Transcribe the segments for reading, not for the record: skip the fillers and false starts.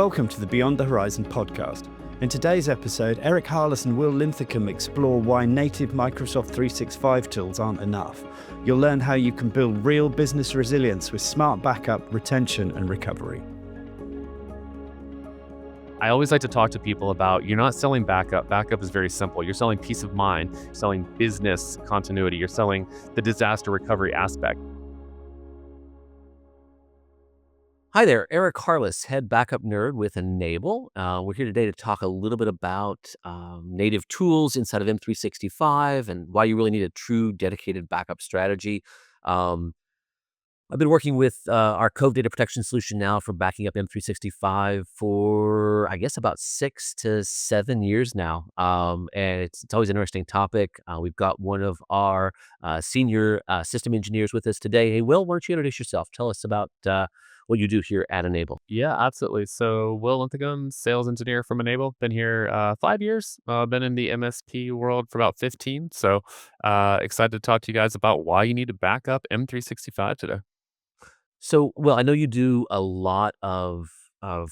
Welcome to the Beyond the Horizon podcast. In today's episode, Eric Harless and Will Linthicum explore why native Microsoft 365 tools aren't enough. You'll learn how you can build real business resilience with smart backup, retention, and recovery. I always like to talk to people about, you're not selling backup. Backup is very simple. You're selling peace of mind, you're selling business continuity, you're selling the disaster recovery aspect. Hi there, Eric Harless, Head Backup Nerd with Enable. We're here today to talk a little bit about native tools inside of M365 and why you really need a true dedicated backup strategy. I've been working with our Cove data protection solution now for backing up M365 for, I guess, about 6 to 7 years now. And it's always an interesting topic. We've got one of our senior system engineers with us today. Hey, Will, why don't you introduce yourself? Tell us about what you do here at Enable. Yeah, absolutely. So Will Linthicum, Sales Engineer from Enable. Been here 5 years. Been in the MSP world for about 15. So excited to talk to you guys about why you need to back up M365 today. So, well, I know you do a lot of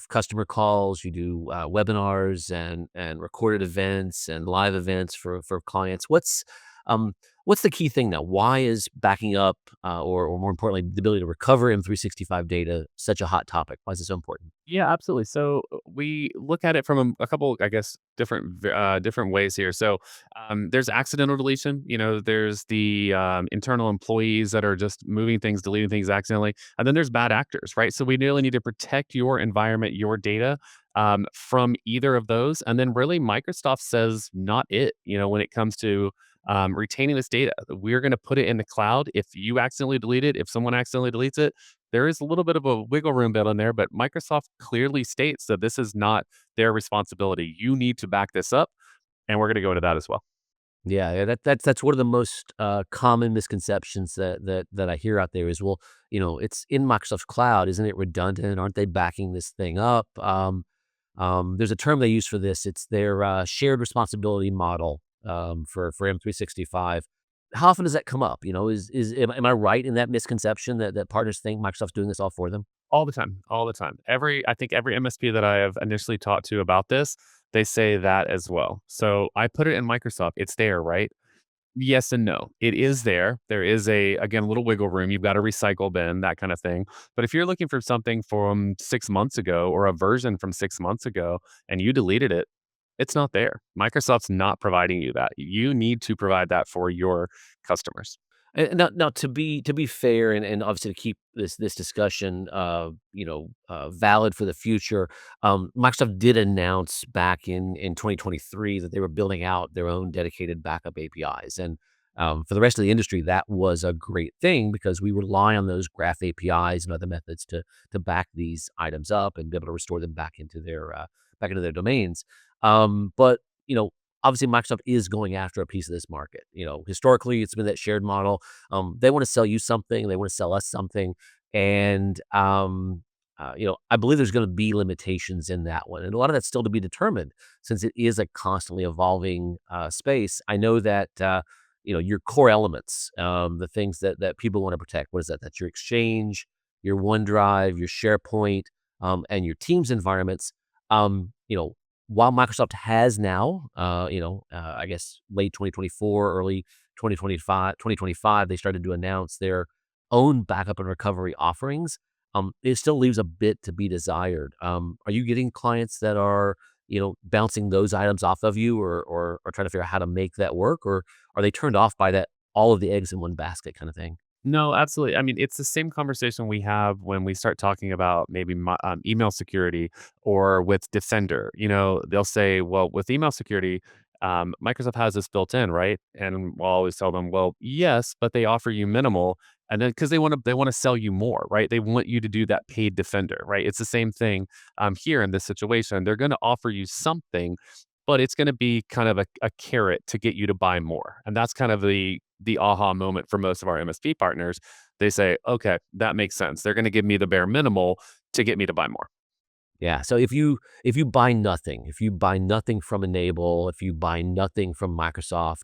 customer calls. You do webinars and recorded events and live events for clients. What's the key thing now? Why is backing up, or more importantly, the ability to recover M365 data such a hot topic? Why is it so important? Yeah, absolutely. So we look at it from a couple, I guess, different ways here. So there's accidental deletion. There's the internal employees that are just moving things, deleting things accidentally, and then there's bad actors, right? So we really need to protect your environment, your data, from either of those. And then really, Microsoft says not it. When it comes to retaining this data, we're going to put it in the cloud. If you accidentally delete it, if someone accidentally deletes it, there is a little bit of a wiggle room built in there, but Microsoft clearly states that this is not their responsibility. You need to back this up, and we're going to go into that as well. Yeah, that's one of the most common misconceptions that I hear out there is, well, it's in Microsoft's cloud, isn't it redundant? Aren't they backing this thing up? There's a term they use for this. It's their shared responsibility model for M365. How often does that come up? Am I right in that misconception that partners think Microsoft's doing this all for them? All the time, all the time. I think every MSP that I have initially talked to about this, they say that as well. So I put it in Microsoft. It's there, right? Yes and no. It is there. There is again, a little wiggle room. You've got a recycle bin, that kind of thing. But if you're looking for something from 6 months ago or a version from 6 months ago and you deleted it, it's not there. Microsoft's not providing you that. You need to provide that for your customers. And now to be fair and obviously to keep this discussion valid for the future, Microsoft did announce back in 2023 that they were building out their own dedicated backup APIs. And for the rest of the industry, that was a great thing because we rely on those graph APIs and other methods to back these items up and be able to restore them back into their domains. But obviously, Microsoft is going after a piece of this market. Historically, it's been that shared model. They want to sell you something. They want to sell us something. And, I believe there's going to be limitations in that one. And a lot of that's still to be determined since it is a constantly evolving space. I know that, your core elements, the things that people want to protect, what is that? That's your Exchange, your OneDrive, your SharePoint, and your Teams environments. While Microsoft has now, I guess late 2024, early 2025, they started to announce their own backup and recovery offerings. It still leaves a bit to be desired. Are you getting clients that are, bouncing those items off of you or trying to figure out how to make that work? Or are they turned off by that all of the eggs in one basket kind of thing? No, absolutely. I mean, it's the same conversation we have when we start talking about maybe email security or with Defender. They'll say, well, with email security, Microsoft has this built in, right? And we'll always tell them, well, yes, but they offer you minimal. And then because they want to sell you more, right? They want you to do that paid Defender, right? It's the same thing here in this situation. They're going to offer you something, but it's going to be kind of a carrot to get you to buy more. And that's kind of the aha moment for most of our MSP partners. They say, okay, that makes sense. They're going to give me the bare minimal to get me to buy more. Yeah. So if you buy nothing, from Enable, if you buy nothing from Microsoft,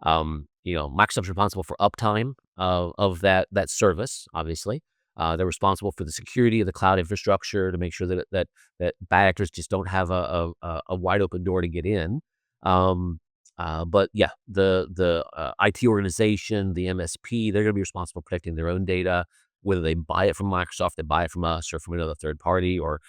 Microsoft's responsible for uptime of that service, obviously. They're responsible for the security of the cloud infrastructure to make sure that bad actors just don't have a wide open door to get in. But yeah, the IT organization, the MSP, they're going to be responsible for protecting their own data, whether they buy it from Microsoft, they buy it from us, or from another third party, or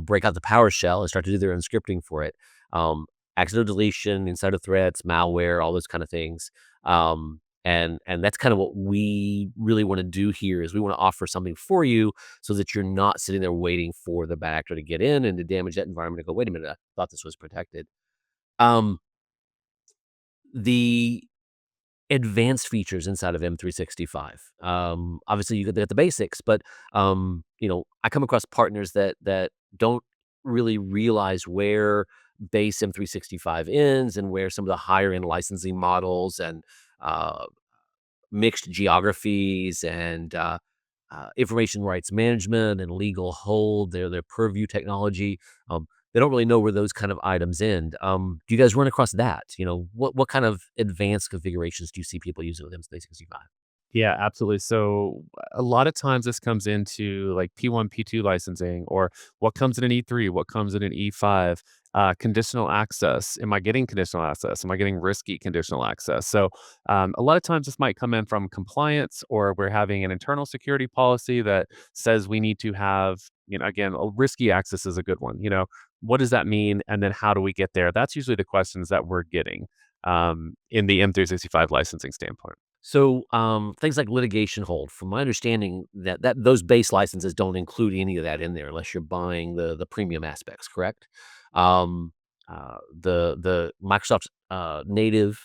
break out the PowerShell and start to do their own scripting for it. Um, Accidental deletion, insider threats, malware, all those kind of things. And that's kind of what we really want to do here is we want to offer something for you so that you're not sitting there waiting for the bad actor to get in and to damage that environment and go, wait a minute, I thought this was protected. Um, the advanced features inside of M365. Obviously, you got the basics, but I come across partners that don't really realize where base M365 ends and where some of the higher end licensing models and uh, mixed geographies and information rights management and legal hold, their purview technology. They don't really know where those kind of items end. Do you guys run across that? What kind of advanced configurations do you see people using with M365? Yeah, absolutely. So a lot of times this comes into like P1, P2 licensing, or what comes in an E3, what comes in an E5, conditional access. Am I getting conditional access? Am I getting risky conditional access? So a lot of times this might come in from compliance, or we're having an internal security policy that says we need to have, again, risky access is a good one. What does that mean? And then how do we get there? That's usually the questions that we're getting in the M365 licensing standpoint. So things like litigation hold, from my understanding, that those base licenses don't include any of that in there unless you're buying the premium aspects, correct? Um, the Microsoft's native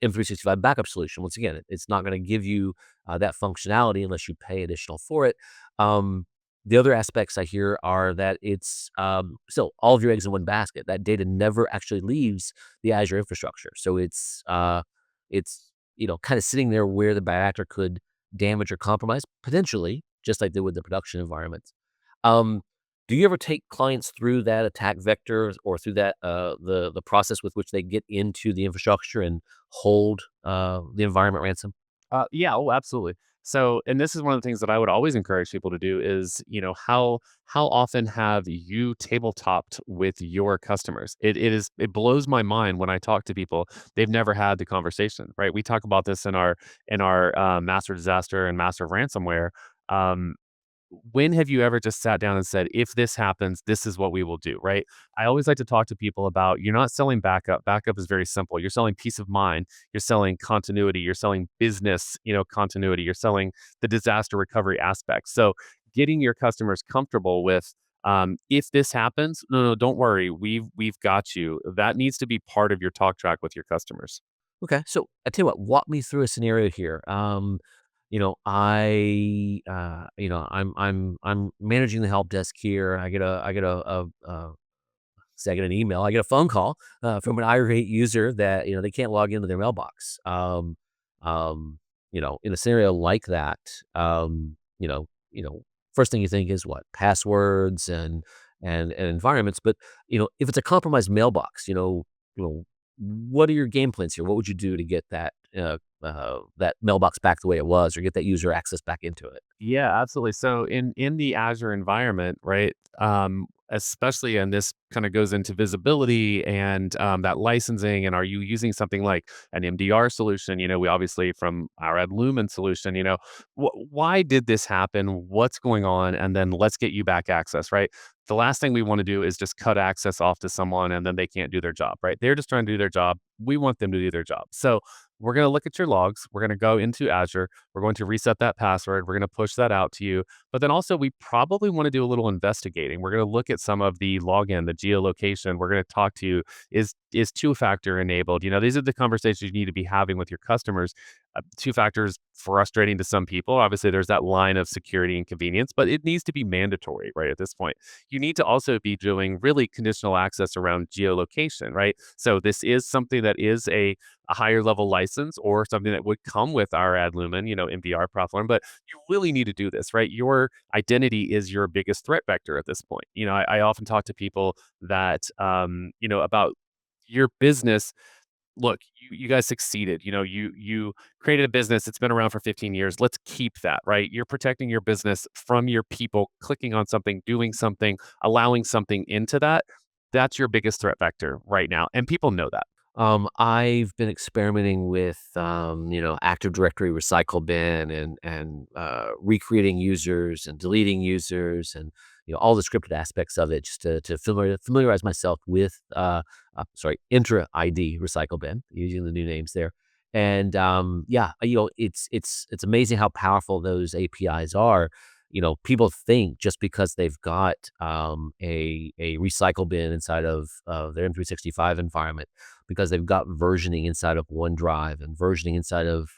M365 backup solution. Once again, it's not going to give you that functionality unless you pay additional for it. Um, the other aspects I hear are that it's still all of your eggs in one basket. That data never actually leaves the Azure infrastructure, so it's kind of sitting there where the bad actor could damage or compromise potentially, just like they would the production environment. Um, do you ever take clients through that attack vector or through that the process with which they get into the infrastructure and hold the environment ransom? Yeah, oh, absolutely. So, and this is one of the things that I would always encourage people to do is, how often have you tabletopped with your customers? It blows my mind when I talk to people. They've never had the conversation, right? We talk about this in our master disaster and master of ransomware. Um, when have you ever just sat down and said, if this happens, this is what we will do, right? I always like to talk to people about you're not selling backup. Backup is very simple. You're selling peace of mind. You're selling continuity. You're selling business, continuity. You're selling the disaster recovery aspect. So getting your customers comfortable with if this happens, no, don't worry. We've got you. That needs to be part of your talk track with your customers. Okay, so I tell you what, walk me through a scenario here. I'm managing the help desk here. I get an email, I get a phone call from an irate user that they can't log into their mailbox. In a scenario like that, first thing you think is what passwords and environments. But if it's a compromised mailbox, what are your game plans here? What would you do to get that mailbox back the way it was, or get that user access back into it? Yeah, absolutely. So in the Azure environment, right? Especially, and this kind of goes into visibility and that licensing. And are you using something like an MDR solution? We obviously from our Lumen solution. Why did this happen? What's going on? And then let's get you back access, right? The last thing we want to do is just cut access off to someone and then they can't do their job, right? They're just trying to do their job. We want them to do their job. So we're going to look at your logs. We're going to go into Azure. We're going to reset that password. We're going to push that out to you. But then also, we probably want to do a little investigating. We're going to look at some of the login, the geolocation. We're going to talk to you. Is two-factor enabled? These are the conversations you need to be having with your customers. Two-factor is frustrating to some people. Obviously, there's that line of security and convenience, but it needs to be mandatory, right? At this point, you need to also be doing really conditional access around geolocation, right? So this is something that is a higher level license or something that would come with our Adlumin, MDR platform. But you really need to do this, right? Your identity is your biggest threat vector at this point. I often talk to people that, about your business. look, you guys succeeded. You created a business. It's been around for 15 years. Let's keep that, right? You're protecting your business from your people clicking on something, doing something, allowing something into that. That's your biggest threat vector right now, and people know that. I've been experimenting with, Active Directory recycle bin and recreating users and deleting users and all the scripted aspects of it just to familiarize myself with intra ID recycle bin using the new names there. And yeah, it's amazing how powerful those APIs are. People think just because they've got a recycle bin inside of their M365 environment, because they've got versioning inside of OneDrive and versioning inside of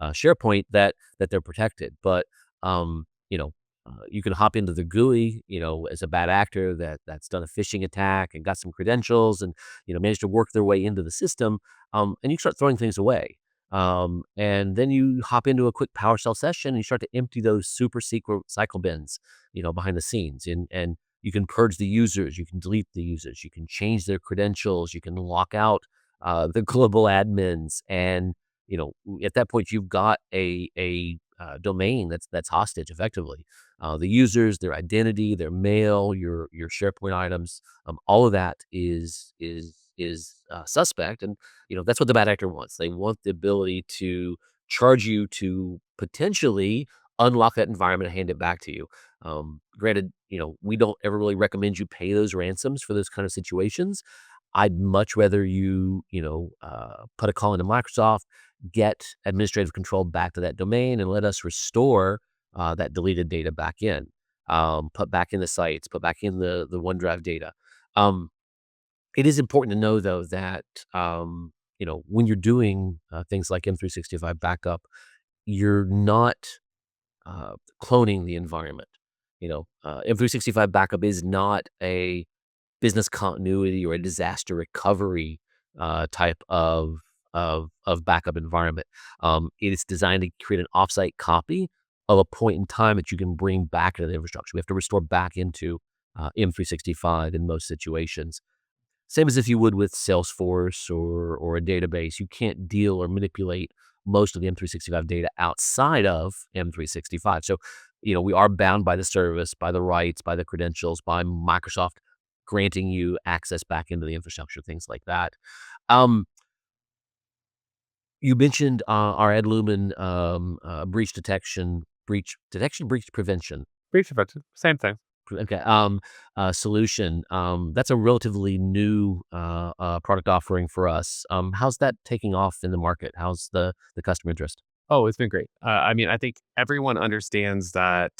SharePoint, that they're protected. But you can hop into the GUI, as a bad actor that's done a phishing attack and got some credentials and managed to work their way into the system, and you start throwing things away. And then you hop into a quick PowerShell session and you start to empty those super secret cycle bins, behind the scenes, and you can purge the users, you can delete the users, you can change their credentials, you can lock out the global admins, and at that point you've got a domain that's hostage effectively. The users, their identity, their mail, your SharePoint items, all of that is suspect, and that's what the bad actor wants. They want the ability to charge you to potentially unlock that environment and hand it back to you. Granted, we don't ever really recommend you pay those ransoms for those kind of situations. I'd much rather put a call into Microsoft, get administrative control back to that domain, and let us restore that deleted data back in, put back in the sites, put back in the OneDrive data. Um, it is important to know, though, that when you're doing things like M365 backup, you're not cloning the environment. M365 backup is not a business continuity or a disaster recovery type of backup environment. It is designed to create an offsite copy of a point in time that you can bring back into the infrastructure. We have to restore back into M365 in most situations. Same as if you would with Salesforce or a database. You can't deal or manipulate most of the M365 data outside of M365. So, we are bound by the service, by the rights, by the credentials, by Microsoft granting you access back into the infrastructure, things like that. Um, you mentioned our AdLumen breach prevention. Breach prevention, same thing. Okay. Solution. That's a relatively new product offering for us. How's that taking off in the market? How's the customer interest? Oh, it's been great. I mean, I think everyone understands that,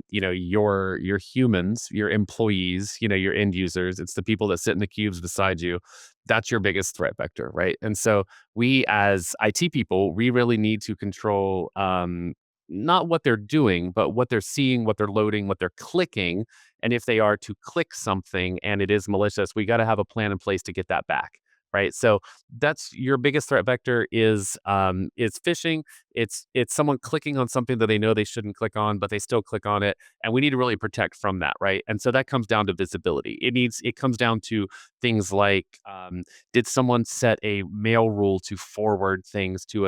your humans, your employees, your end users, it's the people that sit in the cubes beside you. That's your biggest threat vector, right? And so we, as IT people, we really need to control, not what they're doing, but what they're seeing, what they're loading, what they're clicking. And if they are to click something and it is malicious, we got to have a plan in place to get that back. Right. So that's your biggest threat vector is phishing. It's someone clicking on something that they know they shouldn't click on, but they still click on it. And we need to really protect from that. Right. And so that comes down to visibility. It comes down to things like, did someone set a mail rule to forward things to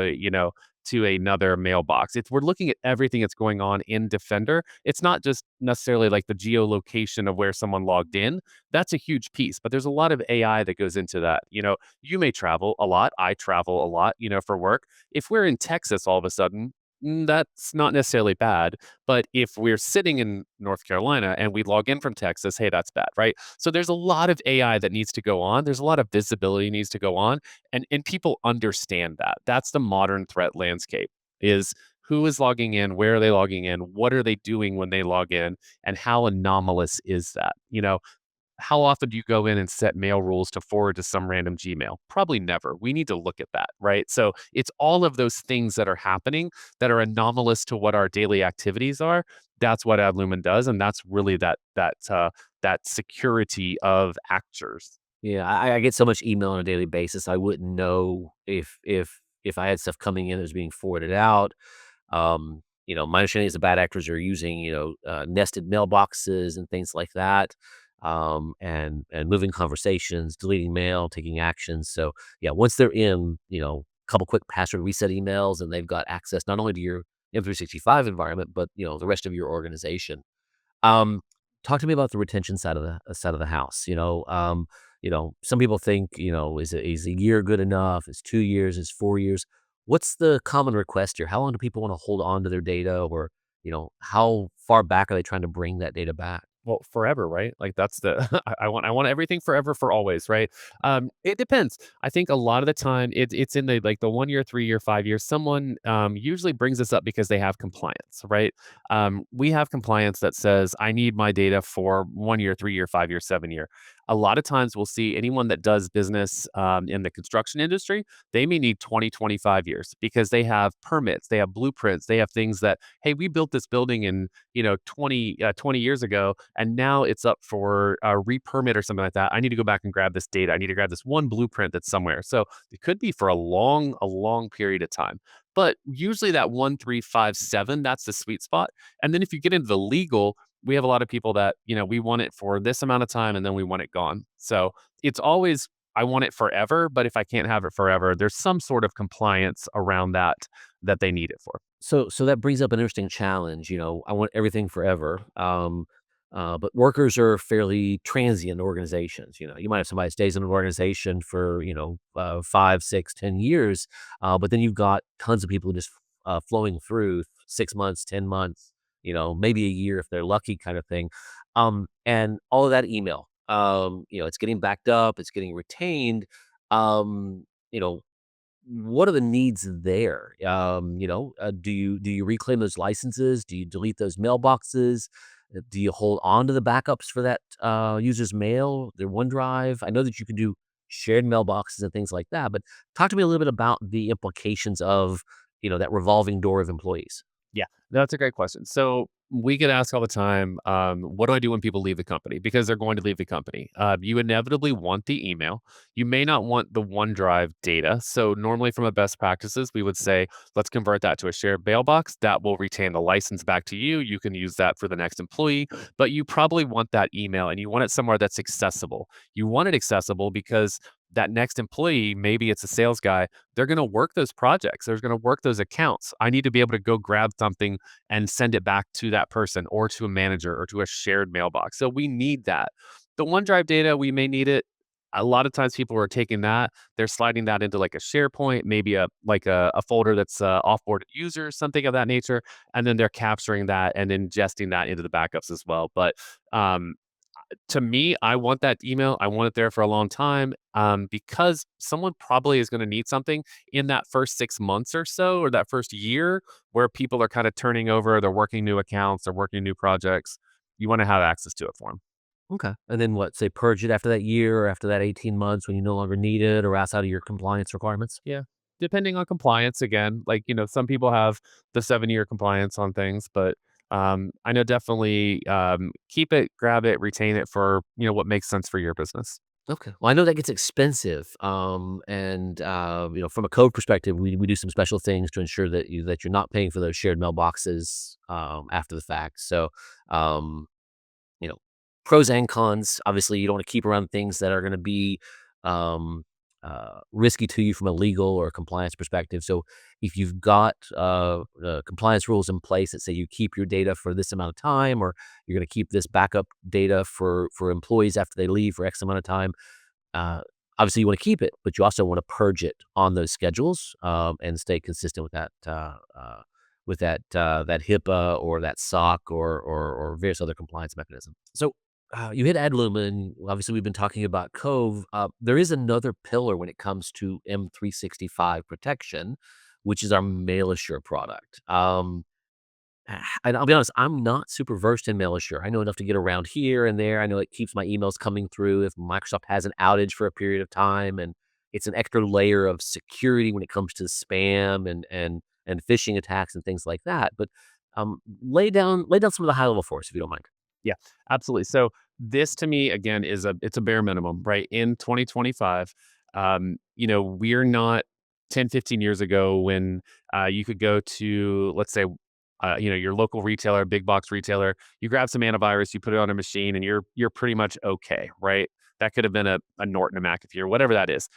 another mailbox? We're looking at everything that's going on in Defender. It's not just necessarily like the geolocation of where someone logged in. That's a huge piece, but there's a lot of AI that goes into that. You may travel a lot. I travel a lot, for work. If we're in Texas all of a sudden, that's not necessarily bad. But if we're sitting in North Carolina and we log in from Texas, hey, that's bad, right? So there's a lot of AI that needs to go on. There's a lot of visibility needs to go on, and people understand that. That's the modern threat landscape: is who is logging in, where are they logging in, what are they doing when they log in, and how anomalous is that? How often do you go in and set mail rules to forward to some random Gmail? Probably never. We need to look at that, right? So it's all of those things that are happening that are anomalous to what our daily activities are. That's what AdLumen does, and that's really that security of actors. Yeah, I get so much email on a daily basis. I wouldn't know if I had stuff coming in that was being forwarded out. My understanding is the bad actors are using nested mailboxes and things like that. and moving conversations, deleting mail, taking actions. So yeah, once they're in, a couple quick password reset emails, and they've got access not only to your M365 environment, but the rest of your organization. Um, Talk to me about the retention side of the house. Some people think, is a year good enough? Is 2 years? Is 4 years? What's the common request here? How long do people want to hold on to their data, or how far back are they trying to bring that data back? Well, forever, right? Like that's the I want everything forever for always, right? It depends. I think a lot of the time it's in the like the 1 year, 3 year, 5 years. Someone usually brings this up because they have compliance, right? We have compliance that says I need my data for 1 year, 3 year, 5 year, 7 year. A lot of times we'll see anyone that does business in the construction industry, they may need 20, 25 years because they have permits, they have blueprints, they have things that, hey, we built this building in 20 years ago, and now it's up for a re-permit or something like that. I need to go back and grab this data. I need to grab this one blueprint that's somewhere. So it could be for a long period of time. But usually that 1, 3, 5, 7, that's the sweet spot. And then if you get into the legal, we have a lot of people that, we want it for this amount of time and then we want it gone. So it's always, I want it forever, but if I can't have it forever, there's some sort of compliance around that they need it for. So that brings up an interesting challenge. I want everything forever. But workers are fairly transient organizations. You might have somebody that stays in an organization for 5, 6, 10 years, but then you've got tons of people just flowing through 6 months, 10 months, maybe a year if they're lucky, kind of thing. And all of that email, it's getting backed up, it's getting retained. Um, you know, what are the needs there? Do you reclaim those licenses? Do you delete those mailboxes? Do you hold on to the backups for that user's mail, their OneDrive? I know that you can do shared mailboxes and things like that, but talk to me a little bit about the implications of that revolving door of employees. Yeah, that's a great question. So we get asked all the time, what do I do when people leave the company? Because they're going to leave the company. You inevitably want the email. You may not want the OneDrive data. So normally from a best practices, we would say, let's convert that to a shared mailbox. That will retain the license back to you. You can use that for the next employee, but you probably want that email and you want it somewhere that's accessible. You want it accessible because that next employee, maybe it's a sales guy, they're going to work those projects. They're going to work those accounts. I need to be able to go grab something and send it back to that person or to a manager or to a shared mailbox. So we need that. The OneDrive data, we may need it. A lot of times people are taking that, they're sliding that into like a SharePoint, maybe a folder that's offboarded users, something of that nature, and then they're capturing that and ingesting that into the backups as well. But um, to me, I want that email. I want it there for a long time because someone probably is going to need something in that first 6 months or so, or that first year where people are kind of turning over, they're working new accounts, they're working new projects. You want to have access to it for them. Okay. And then what? Say purge it after that year or after that 18 months when you no longer need it or outside of your compliance requirements? Yeah. Depending on compliance, again, like, some people have the 7 year compliance on things, but I know definitely keep it, grab it, retain it for, what makes sense for your business. Okay. Well, I know that gets expensive. And from a code perspective, we do some special things to ensure that you're not paying for those shared mailboxes after the fact. So, um, you know, pros and cons. Obviously, you don't want to keep around things that are going to be um, risky to you from a legal or compliance perspective. So, if you've got compliance rules in place that say you keep your data for this amount of time, or you're going to keep this backup data for employees after they leave for X amount of time, uh, obviously you want to keep it, but you also want to purge it on those schedules and stay consistent with that HIPAA or that SOC or various other compliance mechanisms. So you hit Adluma, and obviously we've been talking about Cove. There is another pillar when it comes to M365 protection, which is our MailAssure product. And I'll be honest, I'm not super versed in MailAssure. I know enough to get around here and there. I know it keeps my emails coming through if Microsoft has an outage for a period of time, and it's an extra layer of security when it comes to spam and phishing attacks and things like that. But lay down some of the high level for us if you don't mind. Yeah, absolutely. So this to me again is it's a bare minimum, right? In 2025, we're not 10, 15 years ago when you could go to, let's say, your local retailer, big box retailer. You grab some antivirus, you put it on a machine, and you're pretty much okay, right? That could have been a Norton, a McAfee, or whatever that is.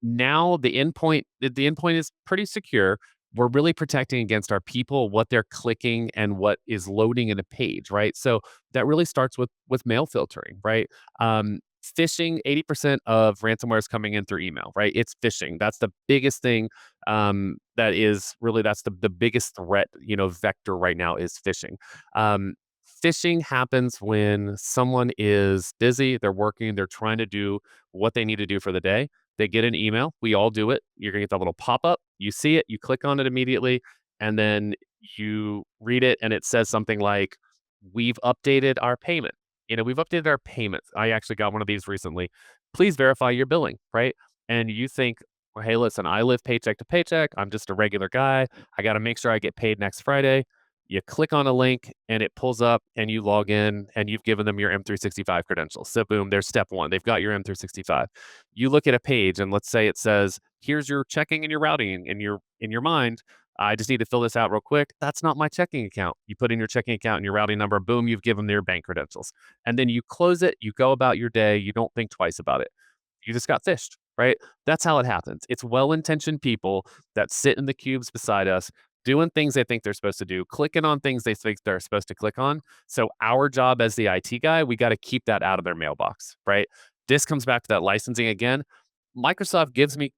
Now the endpoint is pretty secure. We're really protecting against our people, what they're clicking and what is loading in a page, right? So that really starts with mail filtering, right? Phishing, 80% of ransomware is coming in through email, right? It's phishing. That's the biggest thing. That's the biggest threat, vector right now is phishing. Um, Phishing happens when someone is busy, they're working, they're trying to do what they need to do for the day. They get an email. We all do it. You're gonna get that little pop up. You see it, you click on it immediately, and then you read it, and it says something like, "We've updated our payment." We've updated our payments. I actually got one of these recently. Please verify your billing, right? And you think, well, hey, listen, I live paycheck to paycheck. I'm just a regular guy. I got to make sure I get paid next Friday. You click on a link and it pulls up and you log in and you've given them your M365 credentials. So boom, there's step one. They've got your M365. You look at a page and let's say it says, here's your checking and your routing in your mind. I just need to fill this out real quick. That's not my checking account. You put in your checking account and your routing number, boom, you've given them your bank credentials. And then you close it, you go about your day, you don't think twice about it. You just got phished, right? That's how it happens. It's well-intentioned people that sit in the cubes beside us doing things they think they're supposed to do, clicking on things they think they're supposed to click on. So our job as the IT guy, we got to keep that out of their mailbox, right? This comes back to that licensing again. Microsoft gives me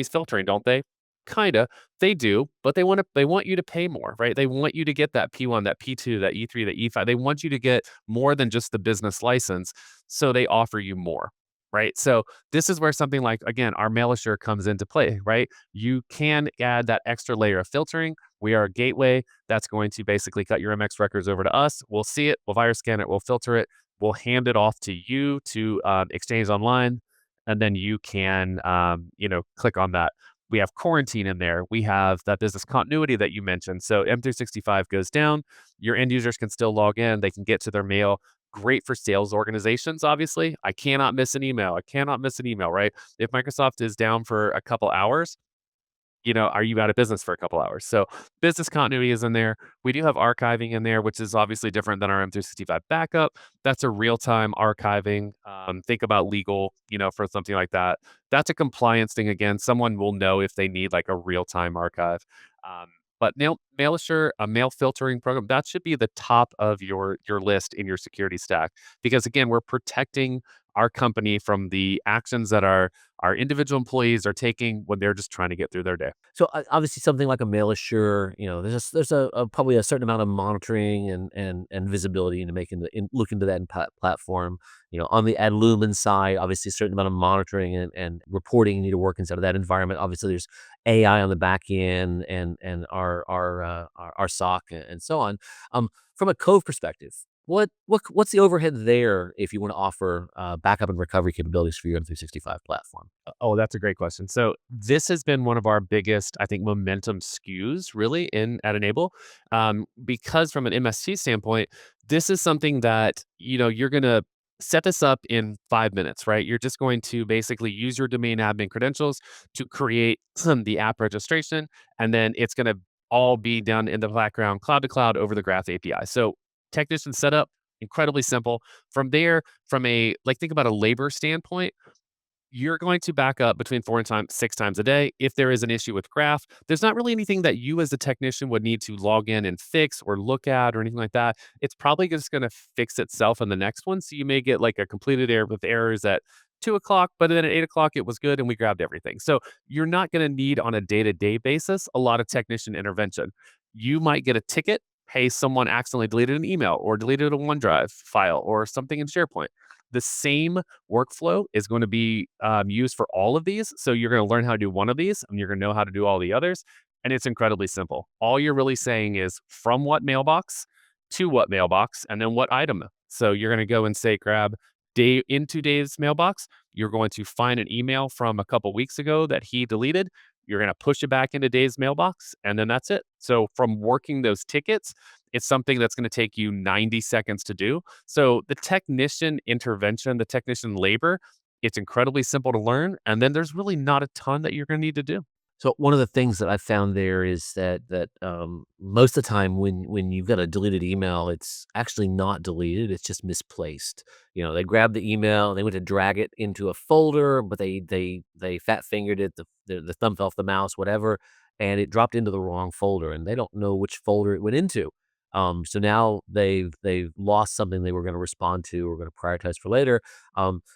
filtering, don't they? Kinda. They do, but they want you to pay more, right? They want you to get that P1, that P2, that E3, that E5. They want you to get more than just the business license, so they offer you more, right? So this is where something like, again, our Mail Assure comes into play, right? You can add that extra layer of filtering. We are a gateway that's going to basically cut your MX records over to us. We'll see it, we'll virus scan it, we'll filter it, we'll hand it off to you to exchange online, and then you can, click on that. We have quarantine in there. We have that business continuity that you mentioned. So M365 goes down. Your end users can still log in. They can get to their mail. Great for sales organizations, obviously. I cannot miss an email. I cannot miss an email, right? If Microsoft is down for a couple hours, are you out of business for a couple hours? So business continuity is in there. We do have archiving in there, which is obviously different than our M365 backup. That's a real-time archiving. Think about legal, for something like that. That's a compliance thing. Again, someone will know if they need like a real-time archive. But Mail Assure, a mail filtering program, that should be the top of your list in your security stack. Because again, we're protecting our company from the actions that our individual employees are taking when they're just trying to get through their day. So obviously, something like a Mail Assure, there's probably a certain amount of monitoring and visibility into look into that platform. On the Adlumin side, obviously, a certain amount of monitoring and reporting need to work inside of that environment. Obviously, there's AI on the back end and our SOC and so on. From a Cove perspective, what's the overhead there if you want to offer backup and recovery capabilities for your M365 platform? Oh, that's a great question. So this has been one of our biggest, I think, momentum skews really in at Enable, because from an MSP standpoint, this is something that you're gonna set this up in 5 minutes, right? You're just going to basically use your domain admin credentials to create the app registration, and then it's gonna all be done in the background, cloud to cloud over the Graph API. So technician setup, incredibly simple. From there, think about a labor standpoint, you're going to back up between 6 times a day. If there is an issue with Graph, there's not really anything that you as a technician would need to log in and fix or look at or anything like that. It's probably just going to fix itself in the next one. So you may get like a completed error with errors at 2 o'clock, but then at 8 o'clock it was good and we grabbed everything. So you're not going to need on a day-to-day basis a lot of technician intervention. You might get a ticket. Hey, someone accidentally deleted an email or deleted a OneDrive file or something in SharePoint. The same workflow is going to be used for all of these. So you're going to learn how to do one of these and you're going to know how to do all the others. And it's incredibly simple. All you're really saying is from what mailbox to what mailbox and then what item. So you're going to go and say, grab into Dave's mailbox. You're going to find an email from a couple weeks ago that he deleted. You're going to push it back into Dave's mailbox, and then that's it. So from working those tickets, it's something that's going to take you 90 seconds to do. So the technician intervention, the technician labor, it's incredibly simple to learn. And then there's really not a ton that you're going to need to do. So one of the things that I found there is that most of the time when you've got a deleted email, it's actually not deleted, it's just misplaced. They grabbed the email, they went to drag it into a folder, but they fat fingered it, the thumb fell off the mouse, whatever, and it dropped into the wrong folder, and they don't know which folder it went into. So now they've lost something they were going to respond to or going to prioritize for later.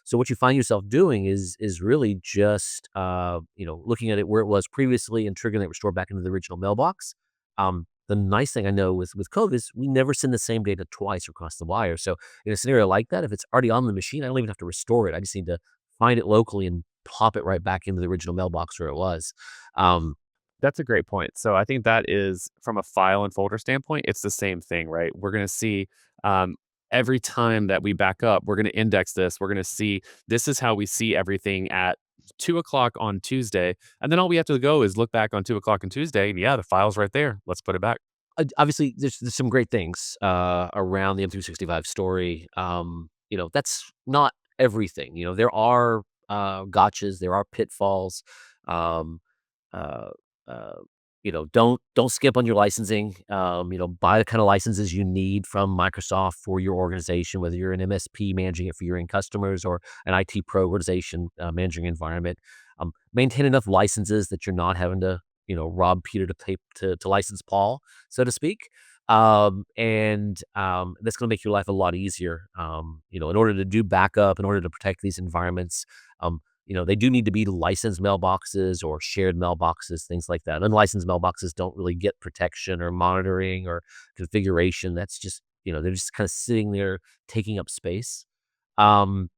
So what you find yourself doing is really just looking at it where it was previously and triggering that restore back into the original mailbox. The nice thing I know with code is we never send the same data twice across the wire. So in a scenario like that, if it's already on the machine, I don't even have to restore it. I just need to find it locally and plop it right back into the original mailbox where it was. Um, That's a great point. So I think that is from a file and folder standpoint, it's the same thing, right? We're going to see um, every time that we back up, we're going to index this. We're going to see this is how we see everything at 2 o'clock on Tuesday. And then all we have to go is look back on 2 o'clock on Tuesday. And yeah, the file's right there. Let's put it back. Obviously, there's some great things around the M365 story. That's not everything. There are gotchas, there are pitfalls. Um, uh, uh, don't skip on your licensing. Buy the kind of licenses you need from Microsoft for your organization, whether you're an MSP managing it for your end customers or an IT pro organization managing environment. Maintain enough licenses that you're not having to rob Peter to pay to license Paul, so to speak. And that's going to make your life a lot easier. In order to do backup, in order to protect these environments, they do need to be licensed mailboxes or shared mailboxes, things like that. Unlicensed mailboxes don't really get protection or monitoring or configuration. That's just, they're just kind of sitting there taking up space. Um,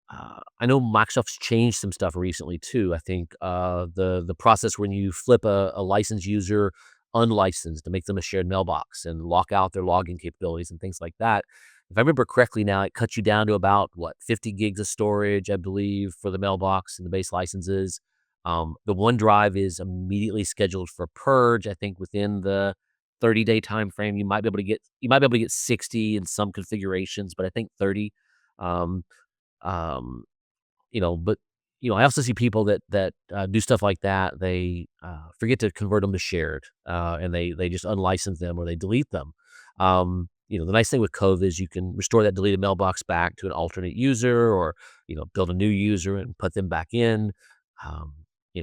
I know Microsoft's changed some stuff recently too. I think the process when you flip a licensed user unlicensed to make them a shared mailbox and lock out their login capabilities and things like that. If I remember correctly, now it cuts you down to about 50 gigs of storage, I believe, for the mailbox and the base licenses. The OneDrive is immediately scheduled for purge. I think within the 30-day time frame, you might be able to get 60 in some configurations, but I think 30. Um, um, but I also see people that do stuff like that. They forget to convert them to shared, and they just unlicense them or they delete them. The nice thing with Cove is you can restore that deleted mailbox back to an alternate user, or build a new user and put them back in. Um,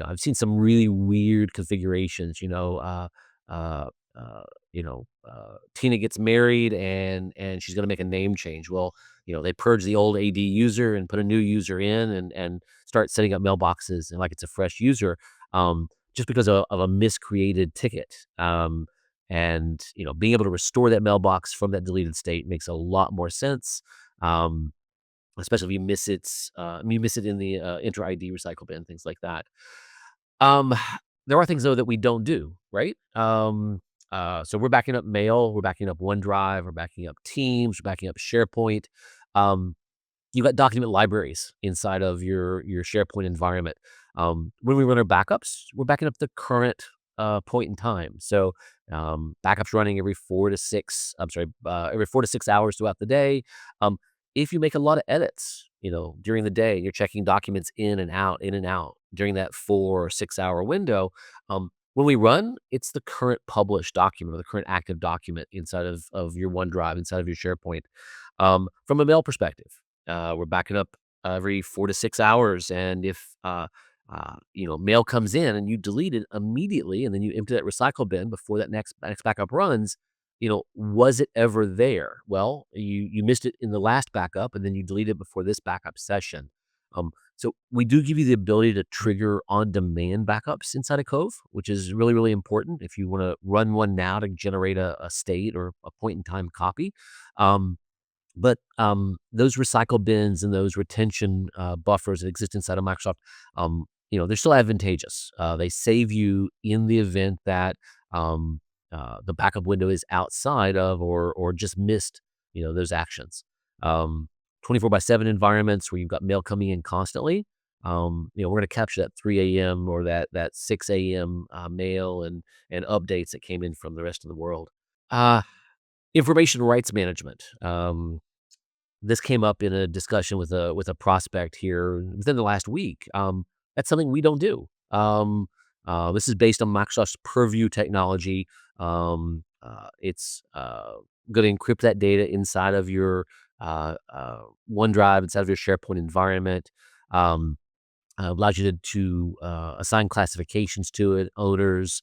I've seen some really weird configurations. Uh, Tina gets married and she's going to make a name change. Well, they purge the old AD user and put a new user in and start setting up mailboxes and like it's a fresh user, just because of a miscreated ticket. And being able to restore that mailbox from that deleted state makes a lot more sense. Um, Especially if you miss it in the enter ID recycle bin, things like that. Um, there are things though that we don't do, right? So we're backing up Mail, we're backing up OneDrive, we're backing up Teams, we're backing up SharePoint. Um, you've got document libraries inside of your SharePoint environment. When we run our backups, we're backing up the current point in time. So backups running every 4 to 6. Every 4 to 6 hours throughout the day. If you make a lot of edits, during the day, you're checking documents in and out during that 4 or 6 hour window. When we run, it's the current published document or the current active document inside of your OneDrive, inside of your SharePoint. From a mail perspective, we're backing up every 4 to 6 hours, and if mail comes in and you delete it immediately, and then you empty that recycle bin before that next backup runs, was it ever there? Well, you missed it in the last backup, and then you delete it before this backup session. So we do give you the ability to trigger on-demand backups inside of Cove, which is really, really important if you want to run one now to generate a state or a point-in-time copy. But those recycle bins and those retention buffers that exist inside of Microsoft, they're still advantageous. They save you in the event that the backup window is outside of or just missed, those actions. 24/7 environments where you've got mail coming in constantly. We're going to capture that 3 a.m. or that 6 a.m. Mail and updates that came in from the rest of the world. Uh, Information rights management. This came up in a discussion with a prospect here within the last week. That's something we don't do. This is based on Microsoft's Purview technology. It's going to encrypt that data inside of your OneDrive, inside of your SharePoint environment. Um, Allows you to assign classifications to it, owners,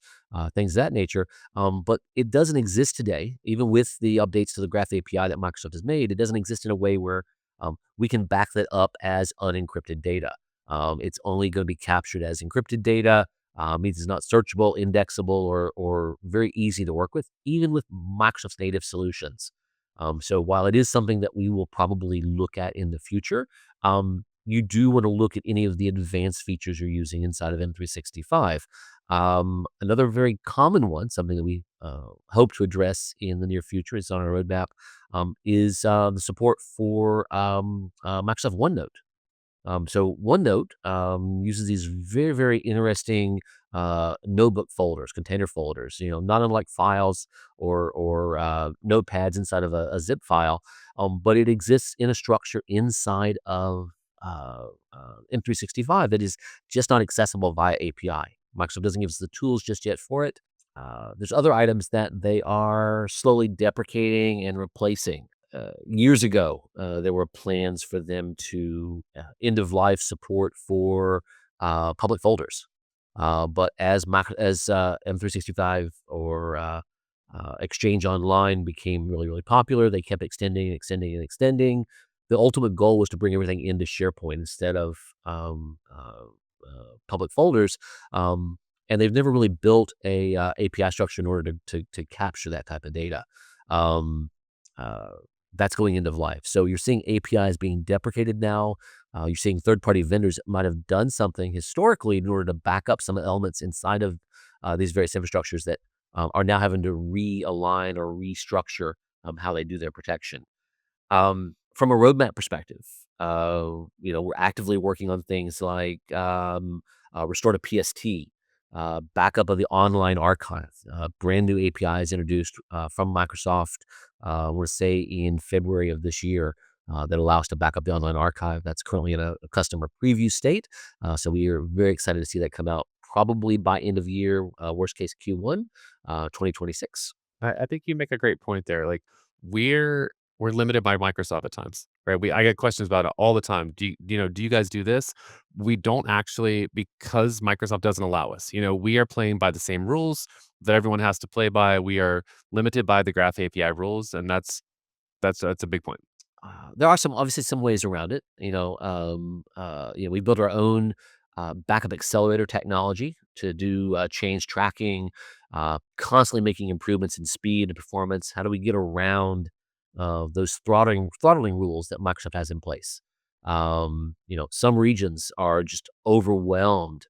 things of that nature. But it doesn't exist today, even with the updates to the Graph API that Microsoft has made. It doesn't exist in a way where we can back that up as unencrypted data. It's only going to be captured as encrypted data. Means it's not searchable, indexable, or very easy to work with, even with Microsoft's native solutions. So while it is something that we will probably look at in the future, you do want to look at any of the advanced features you're using inside of M365. Another very common one, something that we hope to address in the near future, is on our roadmap, is the support for Microsoft OneNote. So OneNote uses these very, very interesting notebook folders, container folders. Not unlike files or notepads inside of a zip file, but it exists in a structure inside of M365 that is just not accessible via API. Microsoft doesn't give us the tools just yet for it. There's other items that they are slowly deprecating and replacing. Years ago, there were plans for them to end of life support for public folders. But as M365 or Exchange Online became really, really popular, they kept extending and extending and extending. The ultimate goal was to bring everything into SharePoint instead of public folders. And they've never really built a API structure in order to capture that type of data. That's going end of life. So you're seeing APIs being deprecated now. You're seeing third-party vendors that might have done something historically in order to back up some elements inside of these various infrastructures that are now having to realign or restructure how they do their protection. From a roadmap perspective, we're actively working on things like restore to PST, backup of the online archive, brand new APIs introduced from Microsoft, I want to say in February of this year, that allow us to back up the online archive. That's currently in a customer preview state. So we are very excited to see that come out probably by end of year, worst case Q1, 2026. I think you make a great point there. Like we're limited by Microsoft at times, right? I get questions about it all the time. Do you guys do this? We don't actually, because Microsoft doesn't allow us. We are playing by the same rules that everyone has to play by. We are limited by the Graph API rules, and that's a big point. There are obviously some ways around it. We built our own backup accelerator technology to do change tracking, constantly making improvements in speed and performance. How do we get around those throttling rules that Microsoft has in place? Some regions are just overwhelmed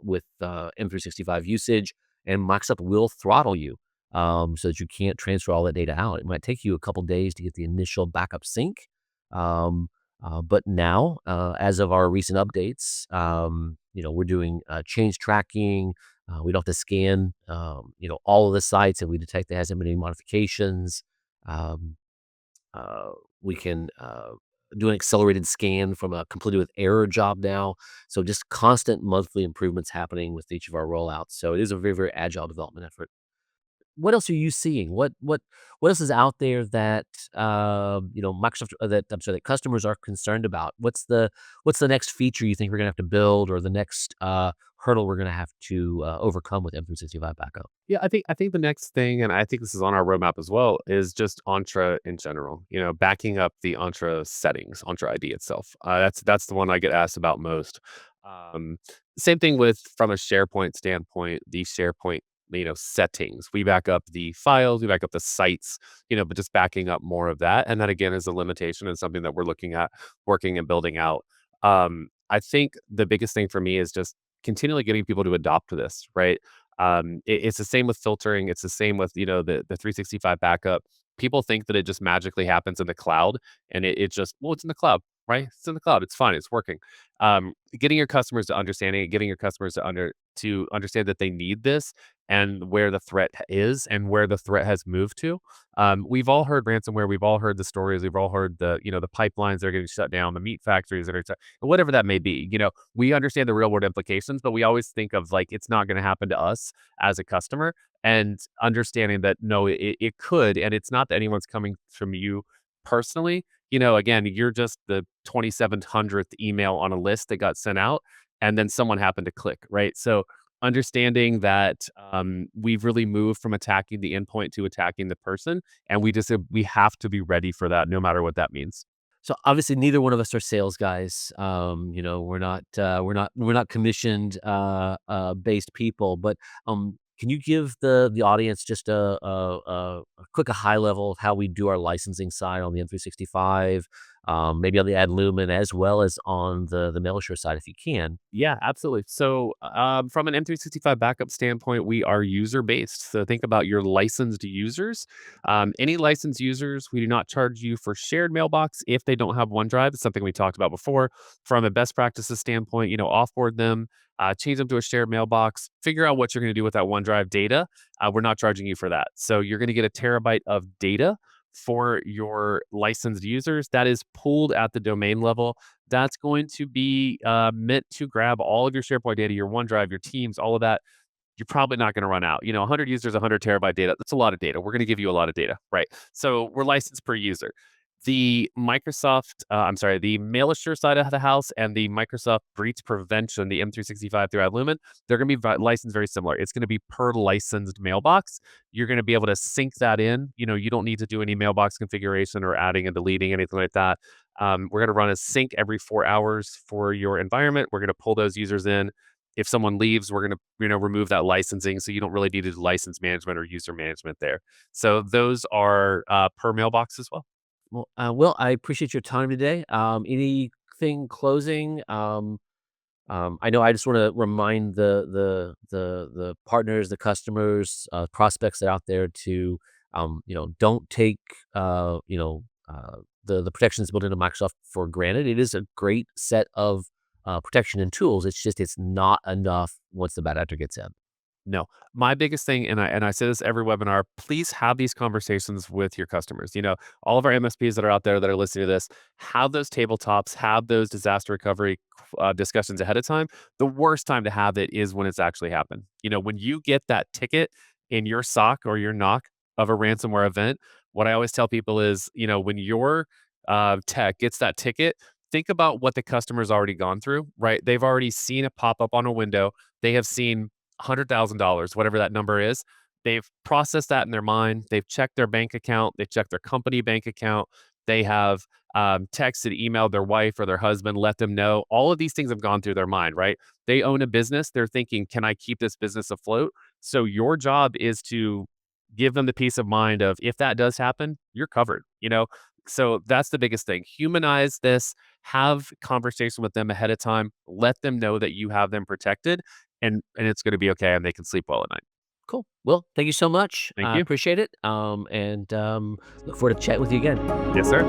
with M365 usage, and Microsoft will throttle you so that you can't transfer all that data out. It might take you a couple days to get the initial backup sync. But now, as of our recent updates, we're doing change tracking. We don't have to scan, all of the sites, and we detect there hasn't been any modifications. Um, we can do an accelerated scan from a completed with error job now. So just constant monthly improvements happening with each of our rollouts. So it is a very, very agile development effort. What else are you seeing? What else is out there that Microsoft that customers are concerned about? What's the next feature you think we're gonna have to build, or the next hurdle we're gonna have to overcome with M365 backup? Yeah, I think the next thing, and I think this is on our roadmap as well, is just Entra in general. Backing up the Entra settings, Entra ID itself. That's the one I get asked about most. Um, Same thing with from a SharePoint standpoint, the SharePoint settings. We back up the files, we back up the sites, but just backing up more of that, and that again is a limitation and something that we're looking at working and building out. I think the biggest thing for me is just continually getting people to adopt to this, right? It's the same with filtering. It's the same with the 365 backup. People think that it just magically happens in the cloud, and it just, well, it's in the cloud. right? It's in the cloud. It's fine. It's working. Getting your customers to understanding it, getting your customers to understand that they need this and where the threat is and where the threat has moved to. We've all heard ransomware. We've all heard the stories. We've all heard the pipelines that are getting shut down, the meat factories that are whatever that may be. We understand the real world implications, but we always think of like it's not going to happen to us as a customer, and understanding that no, it could, and it's not that anyone's coming from you personally. Again, you're just the 2700th email on a list that got sent out, and then someone happened to click, right? So understanding that we've really moved from attacking the endpoint to attacking the person, and we have to be ready for that, no matter what that means. So obviously, neither one of us are sales guys. We're not commissioned based people. But can you give the audience just a quick high level of how we do our licensing side on the M365, maybe on the Adlumin as well as on the MailShare side, if you can? Yeah, absolutely. So, from an M365 backup standpoint, we are user based. So, think about your licensed users. Any licensed users, we do not charge you for shared mailbox if they don't have OneDrive. It's something we talked about before. From a best practices standpoint, offboard them, change them to a shared mailbox, figure out what you're going to do with that OneDrive data. We're not charging you for that. So, you're going to get a terabyte of data for your licensed users that is pooled at the domain level. That's going to be meant to grab all of your SharePoint data, your OneDrive, your Teams, all of that. You're probably not going to run out. 100 users, 100 terabyte data. That's a lot of data. We're going to give you a lot of data, right? So we're licensed per user. The the MailAssure side of the house and the Microsoft breach prevention, the M365 through Lumen, they're going to be licensed very similar. It's going to be per licensed mailbox. You're going to be able to sync that in. You don't need to do any mailbox configuration or adding and deleting anything like that. We're going to run a sync every 4 hours for your environment. We're going to pull those users in. If someone leaves, we're going to remove that licensing, so you don't really need to do license management or user management there. So those are per mailbox as well. Well, I appreciate your time today. Anything closing? I know I just want to remind the partners, the customers, prospects that are out there to, don't take, the protections built into Microsoft for granted. It is a great set of protection and tools. It's not enough once the bad actor gets in. No, my biggest thing, and I say this every webinar, please have these conversations with your customers. All of our MSPs that are out there that are listening to this, have those tabletops, have those disaster recovery discussions ahead of time. The worst time to have it is when it's actually happened. When you get that ticket in your SOC or your knock of a ransomware event, what I always tell people is, when your tech gets that ticket, think about what the customer's already gone through, right? They've already seen it pop up on a window. They have seen $100,000, whatever that number is. They've processed that in their mind. They've checked their bank account. They've checked their company bank account. They have texted, emailed their wife or their husband, let them know. All of these things have gone through their mind, right? They own a business. They're thinking, can I keep this business afloat? So your job is to give them the peace of mind of if that does happen, you're covered. So that's the biggest thing. Humanize this, have conversation with them ahead of time, let them know that you have them protected, and it's going to be okay, and they can sleep well at night. Cool. Well, thank you so much. Thank I you. appreciate it. And look forward to chatting with you again. Yes, sir.